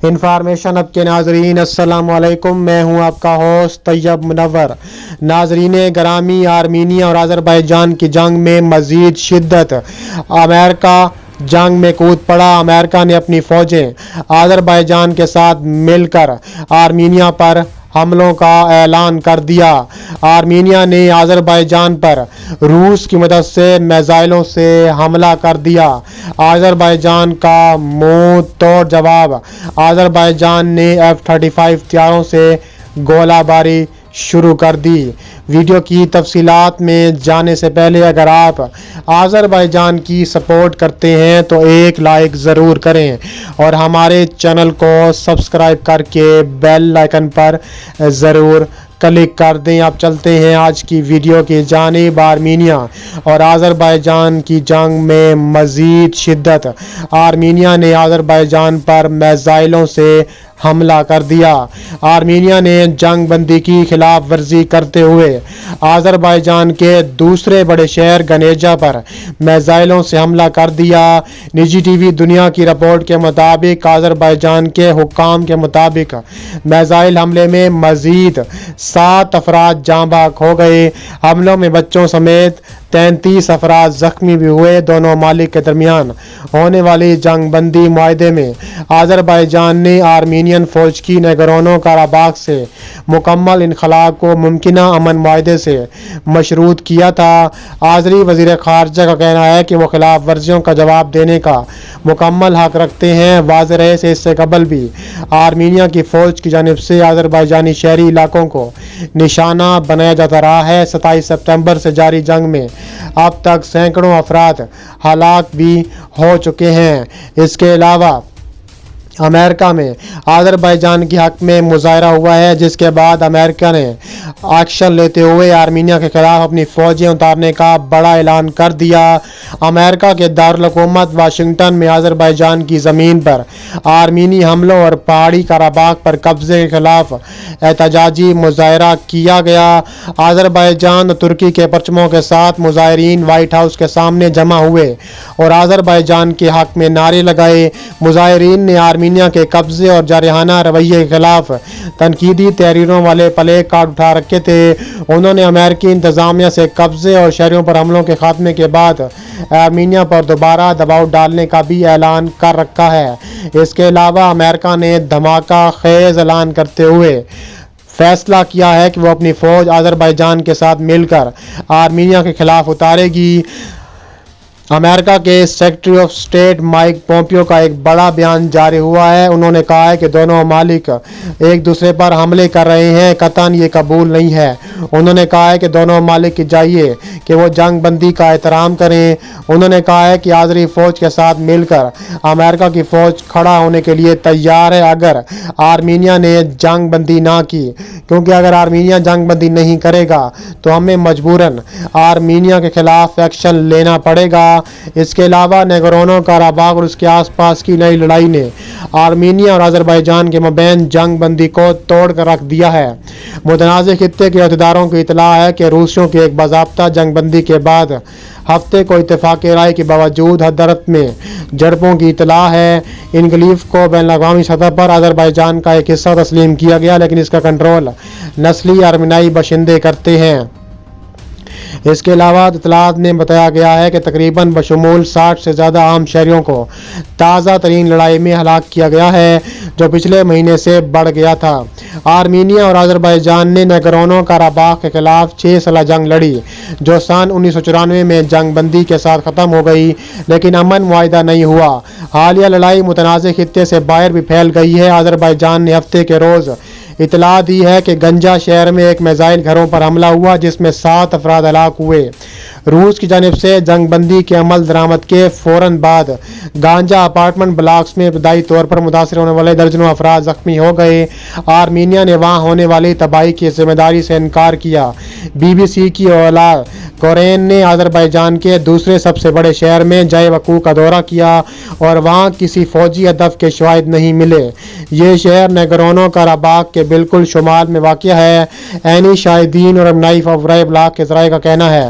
Information اب کے ناظرین السلام علیکم، میں ہوں آپ کا ہوسٹ طیب منور۔ ناظرین گرامی، آرمینیا اور آذربائیجان کی جنگ میں مزید شدت، امریکہ جنگ میں کود پڑا۔ امریکہ نے اپنی فوجیں آذربائیجان کے ساتھ مل کر آرمینیا پر حملوں کا اعلان کر دیا۔ آرمینیا نے آذربائیجان پر روس کی مدد سے میزائلوں سے حملہ کر دیا۔ آذربائیجان کا منہ توڑ جواب، آذربائیجان نے F-35 طیاروں سے گولہ باری شروع کر دی۔ ویڈیو کی تفصیلات میں جانے سے پہلے اگر آپ آذربائیجان کی سپورٹ کرتے ہیں تو ایک لائک ضرور کریں اور ہمارے چینل کو سبسکرائب کر کے بیل آئیکن پر ضرور کلک کر دیں۔ اب چلتے ہیں آج کی ویڈیو کی جانب۔ آرمینیا اور آذربائیجان کی جنگ میں مزید شدت، آرمینیا نے آذربائیجان پر میزائلوں سے حملہ کر دیا۔ آرمینیا نے جنگ بندی کی خلاف ورزی کرتے ہوئے آذربائیجان کے دوسرے بڑے شہر گنیجا پر میزائلوں سے حملہ کر دیا۔ نجی ٹی وی دنیا کی رپورٹ کے مطابق آذربائیجان کے حکام کے مطابق میزائل حملے میں مزید 7 افراد جاں بحق ہو گئے۔ حملوں میں بچوں سمیت 33 افراد زخمی بھی ہوئے۔ دونوں ممالک کے درمیان ہونے والی جنگ بندی معاہدے میں آذربائیجان نے آرمینین فوج کی نیگورنو قراباغ سے مکمل انخلا کو ممکنہ امن معاہدے سے مشروط کیا تھا۔ آذری وزیر خارجہ کا کہنا ہے کہ وہ خلاف ورزیوں کا جواب دینے کا مکمل حق رکھتے ہیں۔ واضح رہے سے اس سے قبل بھی آرمینیا کی فوج کی جانب سے آذربائیجانی شہری علاقوں کو نشانہ بنایا جاتا رہا ہے۔ 27 ستمبر سے جاری جنگ میں اب تک سینکڑوں افراد ہلاک بھی ہو چکے ہیں۔ اس کے علاوہ امریکہ میں آذربائیجان کے حق میں مظاہرہ ہوا ہے، جس کے بعد امریکہ نے ایکشن لیتے ہوئے آرمینیا کے خلاف اپنی فوجیں اتارنے کا بڑا اعلان کر دیا۔ امریکہ کے دارالحکومت واشنگٹن میں آذربائیجان کی زمین پر آرمینی حملوں اور پہاڑی قراباغ پر قبضے کے خلاف احتجاجی مظاہرہ کیا گیا۔ آذربائیجان اور ترکی کے پرچموں کے ساتھ مظاہرین وائٹ ہاؤس کے سامنے جمع ہوئے اور آذربائیجان کے حق میں نعرے لگائے۔ مظاہرین نے آرمینیا کے قبضے اور جارحانہ رویے کے خلاف تنقیدی تحریروں والے پلے کارڈ اٹھا رکھے تھے۔ انہوں نے امریکی انتظامیہ سے قبضے اور شہریوں پر حملوں کے خاتمے کے بعد آرمینیا پر دوبارہ دباؤ ڈالنے کا بھی اعلان کر رکھا ہے۔ اس کے علاوہ امریکہ نے دھماکہ خیز اعلان کرتے ہوئے فیصلہ کیا ہے کہ وہ اپنی فوج آذربائیجان کے ساتھ مل کر آرمینیا کے خلاف اتارے گی۔ امریکہ کے secretary of state mic Pompeo کا ایک بڑا بیان جاری ہوا ہے۔ انہوں نے کہا ہے کہ دونوں ممالک ایک دوسرے پر حملے کر رہے ہیں، قطعاً یہ قبول نہیں ہے۔ انہوں نے کہا ہے کہ دونوں ممالک کی چاہیے کہ وہ جنگ بندی کا احترام کریں۔ انہوں نے کہا ہے کہ آذری فوج کے ساتھ مل کر امریکہ کی فوج کھڑا ہونے کے لیے تیار ہے اگر آرمینیا نے جنگ بندی نہ کی، کیونکہ اگر آرمینیا جنگ بندی نہیں کرے گا تو ہمیں مجبوراً آرمینیا کے خلاف ایکشن لینا پڑے گا۔ اس کے علاوہ نیگورنو قراباغ اور اس کے آس پاس کی نئی لڑائی نے آرمینیا اور آذربائیجان کے مابین جنگ بندی کو توڑ کر رکھ دیا ہے۔ متنازع خطے کے عہدیداروں کی اطلاع ہے کہ روسیوں کی ایک باضابطہ جنگ بندی کے بعد ہفتے کو اتفاق رائے کے باوجود حدرت میں جھڑپوں کی اطلاع ہے۔ انکلیو کو بین الاقوامی سطح پر آذربائیجان کا ایک حصہ تسلیم کیا گیا، لیکن اس کا کنٹرول نسلی آرمینیائی باشندے کرتے ہیں۔ اس کے علاوہ اطلاعات میں بتایا گیا ہے کہ تقریباً بشمول 60 سے زیادہ عام شہریوں کو تازہ ترین لڑائی میں ہلاک کیا گیا ہے، جو پچھلے مہینے سے بڑھ گیا تھا۔ آرمینیا اور آذربائیجان نے نیگورنو قراباغ کے خلاف 6 سالہ جنگ لڑی، جو سن 1994 میں جنگ بندی کے ساتھ ختم ہو گئی، لیکن امن معاہدہ نہیں ہوا۔ حالیہ لڑائی متنازع خطے سے باہر بھی پھیل گئی ہے۔ آذربائیجان نے ہفتے کے روز اطلاع دی ہے کہ گنجا شہر میں ایک میزائل گھروں پر حملہ ہوا، جس میں 7 افراد ہلاک ہوئے۔ روس کی جانب سے جنگ بندی کے عمل درآمد کے فوراً بعد گانجا اپارٹمنٹ بلاکس میں ابتدائی طور پر متاثر ہونے والے درجنوں افراد زخمی ہو گئے۔ آرمینیا نے وہاں ہونے والی تباہی کی ذمہ داری سے انکار کیا۔ بی بی سی کی اولا کورین نے آذربائیجان کے دوسرے سب سے بڑے شہر میں جائے وقوع کا دورہ کیا اور وہاں کسی فوجی ہدف کے شواہد نہیں ملے۔ یہ شہر نیگورنو قراباغ کے بالکل شمال میں واقع ہے۔ عینی شاہدین اور نائف آف رائے بلاک کے ذرائع کا کہنا ہے